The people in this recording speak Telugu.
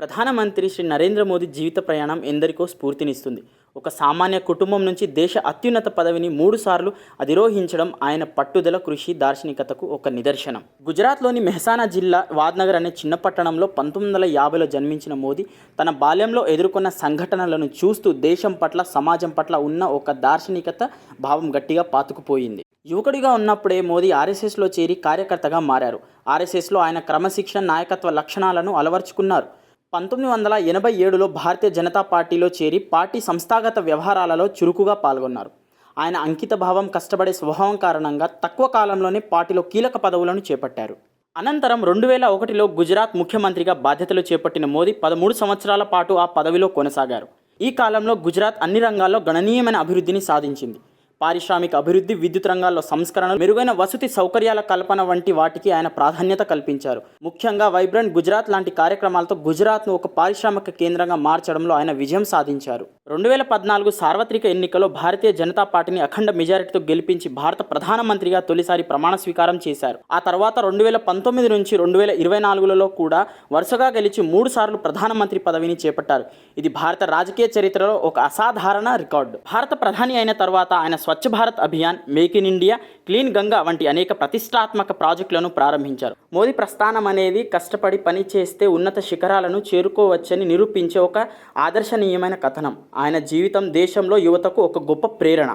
ప్రధానమంత్రి శ్రీ నరేంద్ర మోదీ జీవిత ప్రయాణం ఎందరికో స్ఫూర్తినిస్తుంది. ఒక సామాన్య కుటుంబం నుంచి దేశ అత్యున్నత పదవిని 3 సార్లు అధిరోహించడం ఆయన పట్టుదల, కృషి, దార్శనికతకు ఒక నిదర్శనం. గుజరాత్లోని మెహసానా జిల్లా వాద్నగర్ అనే చిన్న పట్టణంలో 1950లో జన్మించిన మోదీ తన బాల్యంలో ఎదుర్కొన్న సంఘటనలను చూస్తూ దేశం పట్ల, సమాజం పట్ల ఉన్న ఒక దార్శనికత భావం గట్టిగా పాతుకుపోయింది. యువకుడిగా ఉన్నప్పుడే మోదీ ఆర్ఎస్ఎస్లో చేరి కార్యకర్తగా మారారు. ఆర్ఎస్ఎస్లో ఆయన క్రమశిక్షణ, నాయకత్వ లక్షణాలను అలవర్చుకున్నారు. 1987లో భారతీయ జనతా పార్టీలో చేరి పార్టీ సంస్థాగత వ్యవహారాలలో చురుకుగా పాల్గొన్నారు. ఆయన అంకిత భావం, కష్టపడే స్వభావం కారణంగా తక్కువ కాలంలోనే పార్టీలో కీలక పదవులను చేపట్టారు. అనంతరం 2001లో గుజరాత్ ముఖ్యమంత్రిగా బాధ్యతలు చేపట్టిన మోదీ 13 సంవత్సరాల పాటు ఆ పదవిలో కొనసాగారు. ఈ కాలంలో గుజరాత్ అన్ని రంగాల్లో గణనీయమైన అభివృద్ధిని సాధించింది. పారిశ్రామిక అభివృద్ధి, విద్యుత్ రంగాల్లో సంస్కరణలు, మెరుగైన వసతి సౌకర్యాల కల్పన వంటి వాటికి ఆయన ప్రాధాన్యత కల్పించారు. ముఖ్యంగా వైబ్రెంట్ గుజరాత్ లాంటి కార్యక్రమాలతో గుజరాత్ను ఒక పారిశ్రామిక కేంద్రంగా మార్చడంలో ఆయన విజయం సాధించారు. 2014 సార్వత్రిక ఎన్నికల్లో భారతీయ జనతా పార్టీని అఖండ మెజారిటీతో గెలిపించి భారత ప్రధానమంత్రిగా తొలిసారి ప్రమాణ స్వీకారం చేశారు. ఆ తర్వాత 2019 నుంచి 2024లలో కూడా వరుసగా గెలిచి 3 సార్లు ప్రధానమంత్రి పదవిని చేపట్టారు. ఇది భారత రాజకీయ చరిత్రలో ఒక అసాధారణ రికార్డు. భారత ప్రధాని అయిన తర్వాత ఆయన Swachh Bharat Abhiyan, make in India, clean Ganga వంటి అనేక ప్రతిష్టాత్మక ప్రాజెక్టులను ప్రారంభించారు. మోదీ ప్రస్థానం అనేది కష్టపడి పని చేస్తే ఉన్నత శిఖరాలను చేరుకోవచ్చని నిరూపించే ఒక ఆదర్శనీయమైన కథనం. ఆయన జీవితం దేశంలో యువతకు ఒక గొప్ప ప్రేరణ.